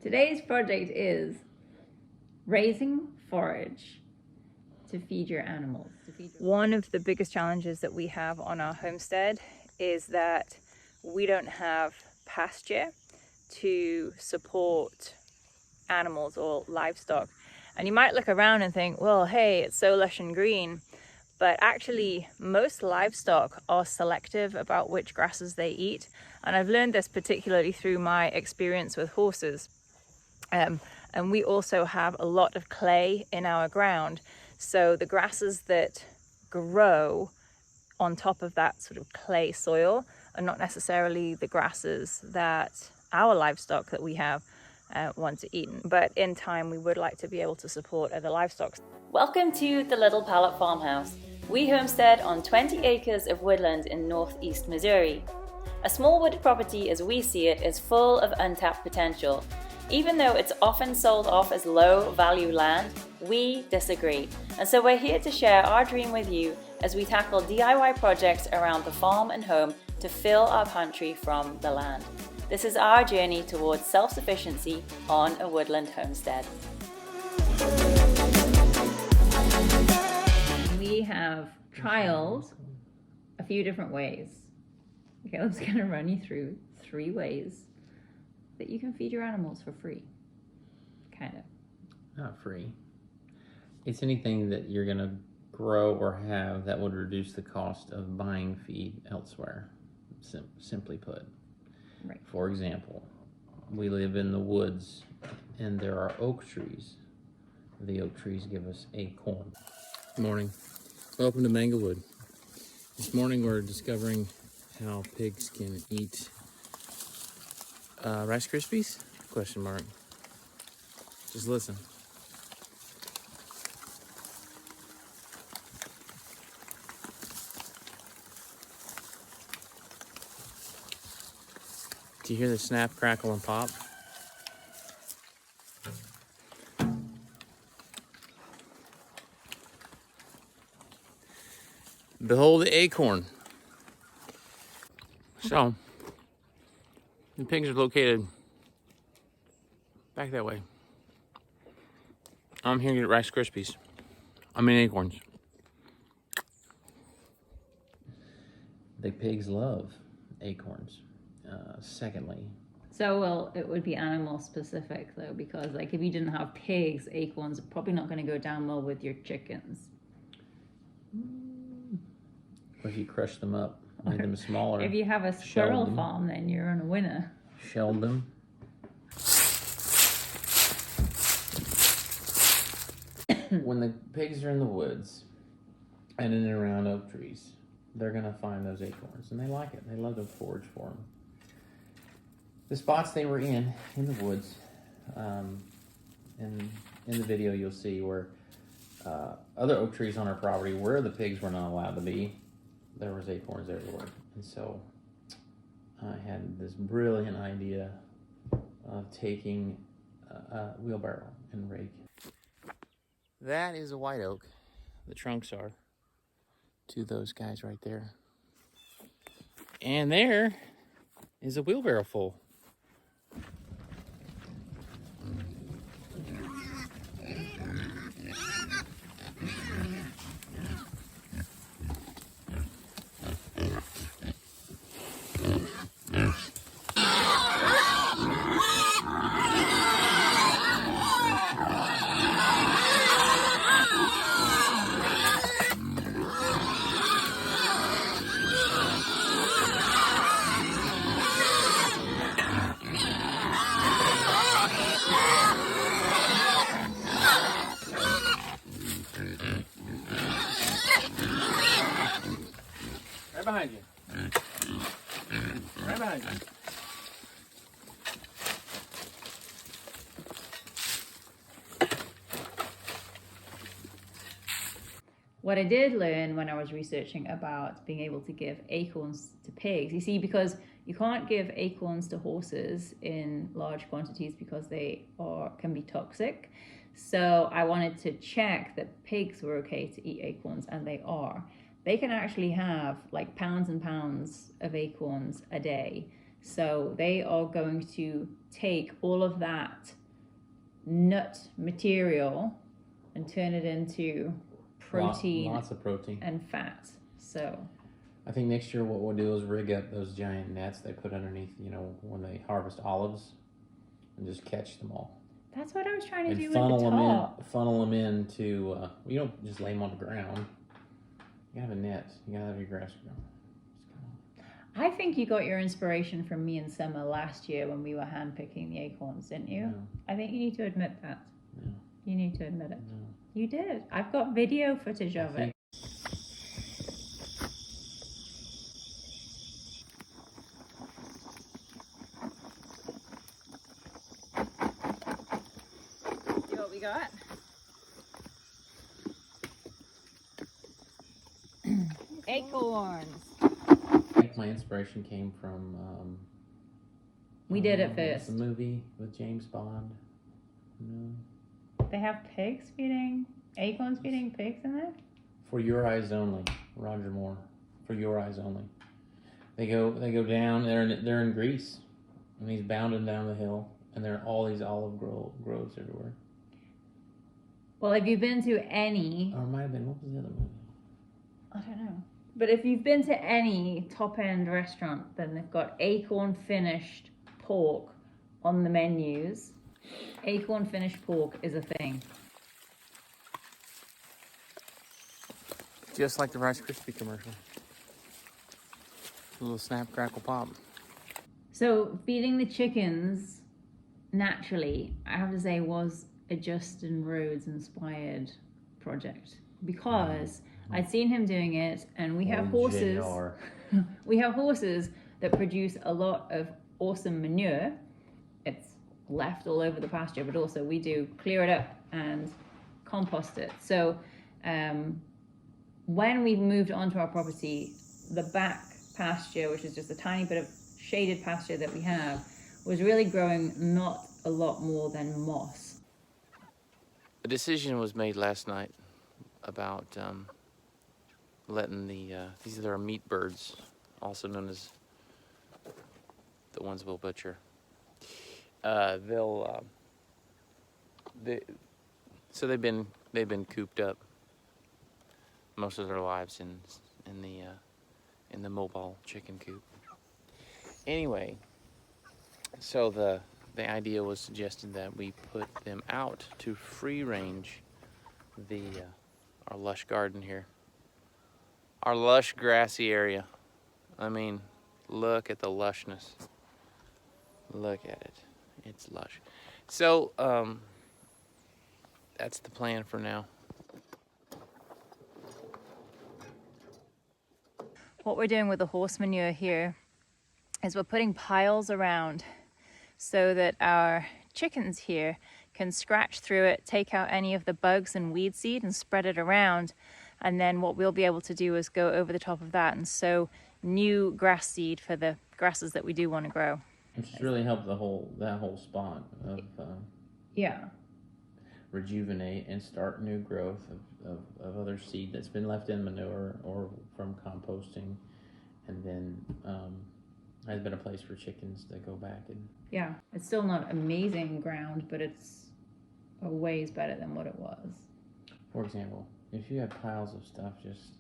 Today's project is raising forage to feed your animals. One of the biggest challenges that we have on our homestead is that we don't have pasture to support animals or livestock. And you might look around and think, well, hey, it's so lush and green. But actually, most livestock are selective about which grasses they eat. And I've learned this particularly through my experience with horses. And we also have a lot of clay in our ground. So the grasses that grow on top of that sort of clay soil are not necessarily the grasses that our livestock that we have want to eat. But in time, we would like to be able to support other livestock. Welcome to the Little Pallet Farmhouse. We homestead on 20 acres of woodland in northeast Missouri. A small wooded property as we see it is full of untapped potential. Even though it's often sold off as low value land, we disagree. And so we're here to share our dream with you as we tackle DIY projects around the farm and home to fill our pantry from the land. This is our journey towards self-sufficiency on a woodland homestead. We have trialed a few different ways. Caleb's going to run you through 3 ways that you can feed your animals for free. Kind of. Not free. It's anything that you're going to grow or have that would reduce the cost of buying feed elsewhere, simply put. Right. For example, we live in the woods and there are oak trees. The oak trees give us acorns. Good morning. Welcome to Manglewood. This morning we're discovering how pigs can eat Rice Krispies? Question mark. Just listen. Do you hear the snap, crackle, and pop? Behold the acorn. So, the pigs are located back that way. I'm here to get Rice Krispies. Acorns. The pigs love acorns. Secondly. So, well, it would be animal specific though, because like if you didn't have pigs, acorns are probably not going to go down well with your chickens. Or if you crush them up, make them smaller. If you have a squirrel farm, then you're on a winner. Shelled them. When the pigs are in the woods and in and around oak trees, they're going to find those acorns, and they like it. They love to forage for them. The spots they were in the woods, and in the video you'll see where other oak trees on our property where the pigs were not allowed to be, there was acorns everywhere. And so I had this brilliant idea of taking a wheelbarrow and rake. That is a white oak. The trunks are to those guys right there. And there is a wheelbarrow full. Right behind you. Right behind you. What I did learn when I was researching about being able to give acorns to pigs, you see, because you can't give acorns to horses in large quantities because they can be toxic. So I wanted to check that pigs were okay to eat acorns, and they are. They can actually have like pounds and pounds of acorns a day. So they are going to take all of that nut material and turn it into protein, lots of protein and fat. So I think next year what we'll do is rig up those giant nets they put underneath, you know, when they harvest olives, and just catch them all. That's what I was trying to And do with the top. funnel them into, you don't just lay them on the ground. You gotta have a net. You gotta have your grass grown. I think you got your inspiration from me and Summer last year when we were handpicking the acorns, didn't you? No. I think you need to admit that. No. You need to admit it. No. You did. I've got video footage of it. See what we got? Acorns. I think my inspiration came from We did it first. The movie with James Bond. No. They have pigs feeding, acorns feeding pigs in there? For Your Eyes Only, Roger Moore. For Your Eyes Only. They go down. They're in Greece, and he's bounding down the hill, and there are all these olive groves everywhere. Well, have you been to any? Or it might have been, what was the other movie? I don't know. But if you've been to any top-end restaurant, then they've got acorn finished pork on the menus. Acorn finished pork is a thing. Just like the Rice Krispie commercial. A little snap, crackle, pop. So feeding the chickens naturally, I have to say, was a Justin Rhodes inspired project, because I'd seen him doing it, and we have horses. We have horses that produce a lot of awesome manure. It's left all over the pasture, but also we do clear it up and compost it. So when we moved onto our property, the back pasture, which is just a tiny bit of shaded pasture that we have, was really growing not a lot more than moss. A decision was made last night about letting these are meat birds, also known as the ones we'll butcher. So they've been cooped up most of their lives in the mobile chicken coop. Anyway, so the idea was suggested that we put them out to free range our lush garden here, our lush grassy area. I mean, look at the lushness. Look at it. It's lush. So, that's the plan for now. What we're doing with the horse manure here is we're putting piles around so that our chickens here can scratch through it, take out any of the bugs and weed seed and spread it around. And then what we'll be able to do is go over the top of that and sow new grass seed for the grasses that we do want to grow. Which has really helped that whole spot of rejuvenate and start new growth of other seed that's been left in manure or from composting, and then has been a place for chickens to go back and. Yeah, it's still not amazing ground, but it's a ways better than what it was. For example, if you have piles of stuff just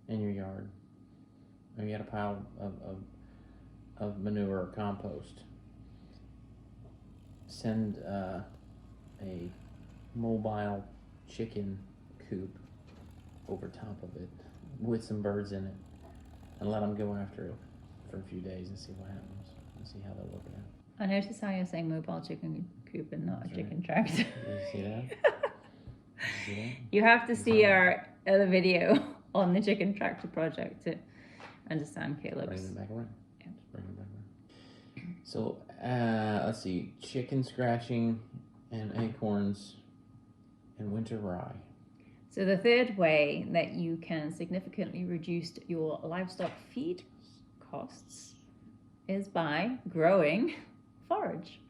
in your yard, or you had a pile of manure or compost, send a mobile chicken coop over top of it with some birds in it, and let them go after it for a few days and see what happens and see how they're looking at it. I noticed how you're saying mobile chicken coop and not That's a chicken right. tractor. Did you see that? Did you see that? You have to see our other video on the chicken tractor project to understand Caleb's. Bring them back around. Yeah. Just bring them back around. So, let's see. Chicken scratching and acorns and winter rye. So the third way that you can significantly reduce your livestock feed costs is by growing forage,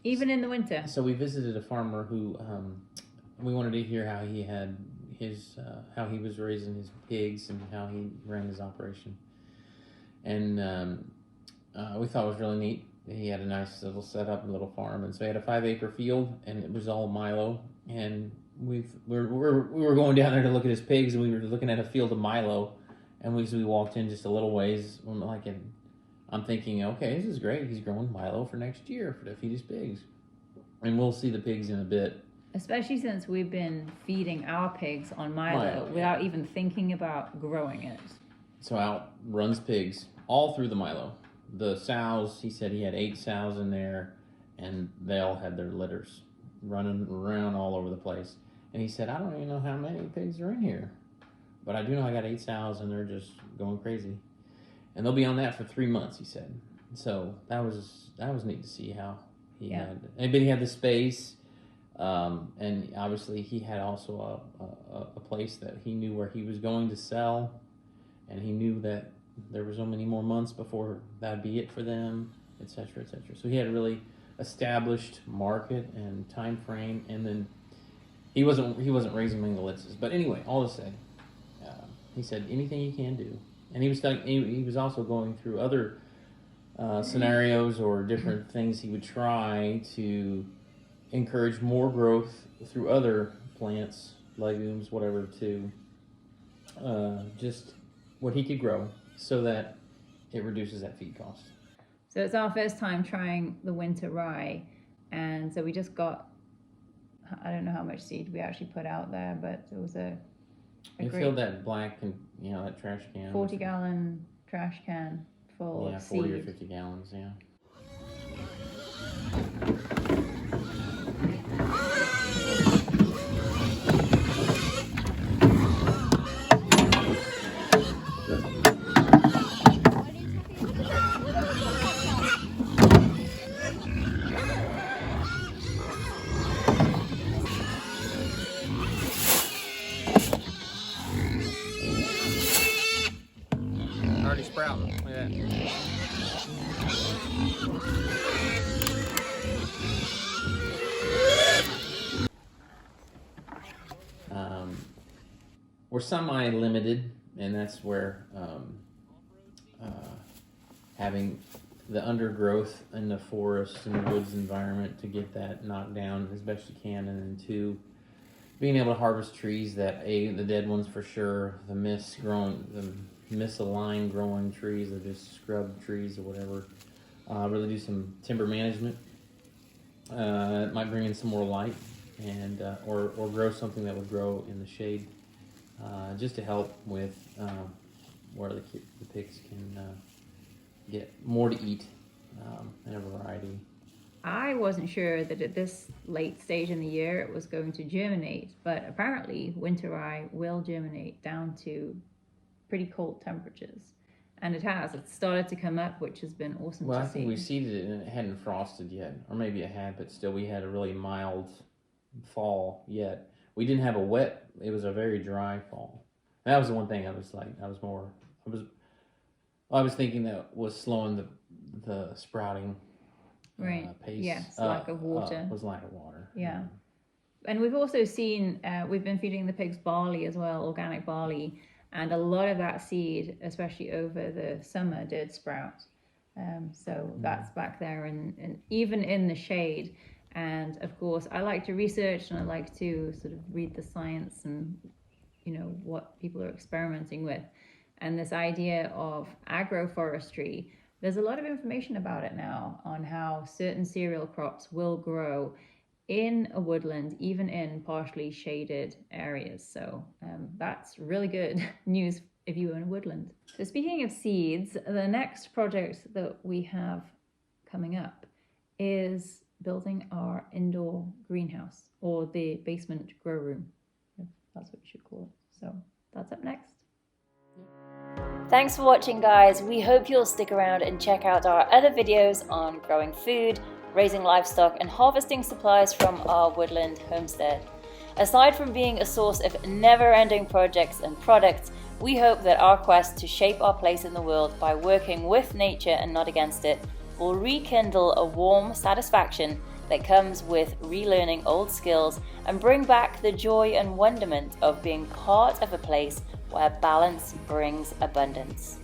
even in the winter. So we visited a farmer who we wanted to hear how he had his how he was raising his pigs and how he ran his operation, and we thought it was really neat. he had a nice little setup, a little farm, and so he had a 5-acre field, and it was all Milo. And we were going down there to look at his pigs, and we were looking at a field of Milo, and we walked in just a little ways, I'm thinking, okay, this is great. He's growing Milo for next year to feed his pigs, and we'll see the pigs in a bit. Especially since we've been feeding our pigs on Milo without even thinking about growing it. So out runs pigs all through the Milo. The sows, he said he had 8 sows in there, and they all had their litters running around all over the place. And he said, I don't even know how many pigs are in here, but I do know I got 8 sows, and they're just going crazy. And they'll be on that for 3 months, he said. So that was neat to see how he had. But he had the space, and obviously he had also a place that he knew where he was going to sell, and he knew that there were so many more months before that'd be it for them, etc., etc. So he had a really established market and time frame, and then he wasn't raising Mangalitzes. But anyway, all to say, he said anything you can do, and he was also going through other scenarios or different things he would try to encourage more growth through other plants, legumes, whatever, to just what he could grow, so that it reduces that feed cost. So it's our first time trying the winter rye, and so we just got, I don't know how much seed we actually put out there, but it was a You great filled that black, that trash can. 40-gallon trash can full of seed. 40 or 50 gallons, yeah. Already sprouting. Look at that. We're semi-limited, and that's where having the undergrowth in the forest and the woods environment to get that knocked down as best you can, and then 2, being able to harvest trees that the dead ones for sure, the misaligned growing trees, or just scrub trees or whatever. Really do some timber management. It might bring in some more light, and or grow something that would grow in the shade, just to help with where the pigs can get more to eat, and a variety. I wasn't sure that at this late stage in the year it was going to germinate, but apparently winter rye will germinate down to pretty cold temperatures. And it has. It's started to come up, which has been awesome to see. Well, I think we seeded it and it hadn't frosted yet. Or maybe it had, but still we had a really mild fall yet. We didn't have it was a very dry fall. That was the one thing I was thinking that was slowing the sprouting pace. Yes, lack of water. Was lack of water. Yeah. And we've also seen, we've been feeding the pigs barley as well, organic barley. And a lot of that seed, especially over the summer, did sprout. So that's back there and even in the shade. And of course, I like to research and I like to sort of read the science and, what people are experimenting with. And this idea of agroforestry, there's a lot of information about it now on how certain cereal crops will grow in a woodland, even in partially shaded areas. So that's really good news if you're in a woodland. So speaking of seeds, the next project that we have coming up is building our indoor greenhouse, or the basement grow room, if that's what you should call it. So that's up next. Thanks for watching, guys. We hope you'll stick around and check out our other videos on growing food, raising livestock, and harvesting supplies from our woodland homestead. Aside from being a source of never-ending projects and products, we hope that our quest to shape our place in the world by working with nature and not against it will rekindle a warm satisfaction that comes with relearning old skills and bring back the joy and wonderment of being part of a place where balance brings abundance.